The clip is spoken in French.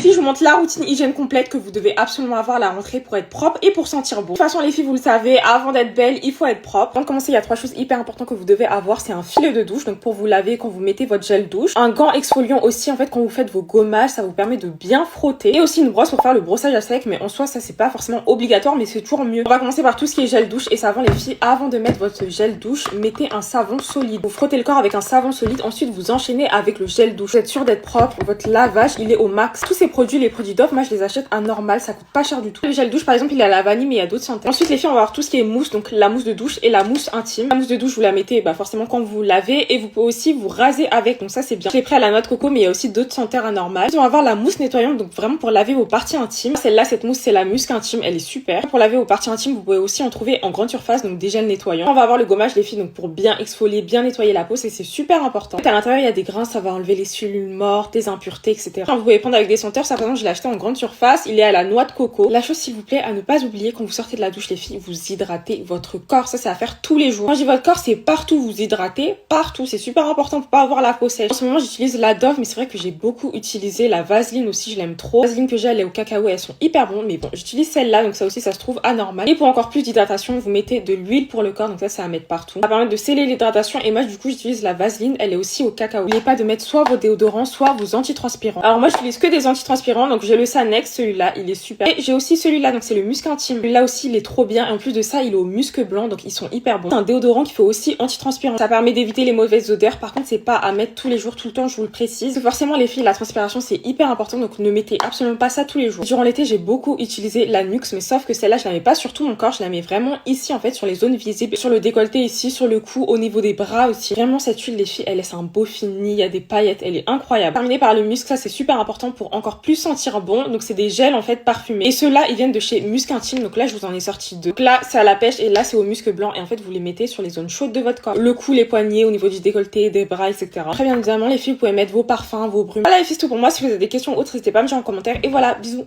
Puis je vous montre la routine hygiène complète que vous devez absolument avoir à la rentrée pour être propre et pour sentir bon. De toute façon les filles, vous le savez, avant d'être belle, il faut être propre. Avant de commencer, il y a 3 choses hyper importantes que vous devez avoir. C'est un filet de douche, donc pour vous laver quand vous mettez votre gel douche. Un gant exfoliant aussi, en fait, quand vous faites vos gommages, ça vous permet de bien frotter. Et aussi une brosse pour faire le brossage à sec, mais en soi ça c'est pas forcément obligatoire, mais c'est toujours mieux. On va commencer par tout ce qui est gel douche et savon les filles. Avant de mettre votre gel douche, mettez un savon solide. Vous frottez le corps avec un savon solide, ensuite vous enchaînez avec le gel douche. Vous êtes sûr d'être propre, votre lavage il est au max. Tous ces produits, les produits d'offre, moi je les achète à normal, ça coûte pas cher du tout. Le gel douche par exemple il est à la vanille, mais il y a d'autres centaines. Ensuite les filles, on va avoir tout ce qui est mousse, donc la mousse de douche et la mousse intime. La mousse de douche vous la mettez forcément quand vous lavez, et vous pouvez aussi vous raser avec, donc ça c'est bien. Je l'ai pris à la noix de coco, mais il y a aussi d'autres senteurs anormales. Ensuite, on va avoir la mousse nettoyante, donc vraiment pour laver vos parties intimes. Celle-là, cette mousse c'est la musc intime, elle est super. Pour laver vos parties intimes, vous pouvez aussi en trouver en grande surface, donc des gels nettoyants. On va avoir le gommage les filles, donc pour bien exfolier, bien nettoyer la peau, c'est super important. À l'intérieur il y a des grains, ça va enlever les cellules mortes, des impuretés, etc. Enfin, vous pouvez prendre avec des senteurs. Ça par exemple je l'ai acheté en grande surface, il est à la noix de coco. La chose s'il vous plaît à ne pas oublier, quand vous sortez de la douche les filles, vous hydratez votre corps. Ça c'est à faire tous les jours. Quand je dis votre corps, c'est partout, vous hydratez partout, c'est super important pour pas avoir la peau sèche. En ce moment j'utilise la Dove, mais c'est vrai que j'ai beaucoup utilisé la Vaseline aussi, je l'aime trop. La Vaseline que j'ai, elle est au cacao, elles sont hyper bonnes, mais bon, j'utilise celle-là, donc ça aussi ça se trouve anormal. Et pour encore plus d'hydratation, vous mettez de l'huile pour le corps, donc ça à mettre partout. Ça va permettre de sceller l'hydratation, et moi du coup j'utilise la Vaseline, elle est aussi au cacao. N'oubliez pas de mettre soit vos déodorants, soit vos antitranspirants. Alors moi j'utilise que des antitranspirants, donc j'ai le Sanex, celui-là, il est super. Et j'ai aussi celui-là, donc c'est le musc intime. Celui-là aussi il est trop bien, et en plus de ça il est au musc blanc, donc ils sont hyper bons. C'est un déodorant qui fait aussi antitranspirant. Ça permet d'éviter les mauvaises odeurs, par contre c'est pas à mettre tous les jours, tout le temps, je vous le précise. Parce que forcément les filles, la transpiration c'est hyper important, donc ne mettez absolument pas ça tous les jours. Durant l'été j'ai beaucoup utilisé la Nuxe, mais sauf que celle-là je la mets pas sur tout mon corps, je la mets vraiment ici en fait, sur les zones visibles, sur le décolleté ici, sur le cou, au niveau des bras aussi. Vraiment cette huile les filles, elle laisse un beau fini, il y a des paillettes, elle est incroyable. Terminé par le musc, ça c'est super important pour encore plus sentir bon, donc c'est des gels en fait parfumés. Et ceux-là ils viennent de chez Musc Intime, donc là je vous en ai sorti 2. Donc là c'est à la pêche et là c'est au musc blanc, et en fait vous les mettez sur les zones chaudes de votre corps. Le cou, les poignets, au niveau du décolleté, des bras, etc. Très bien évidemment les filles, vous pouvez mettre vos parfums, vos brumes. Voilà les filles, c'est tout pour moi. Si vous avez des questions autres, n'hésitez pas à me dire en commentaire. Et voilà, bisous.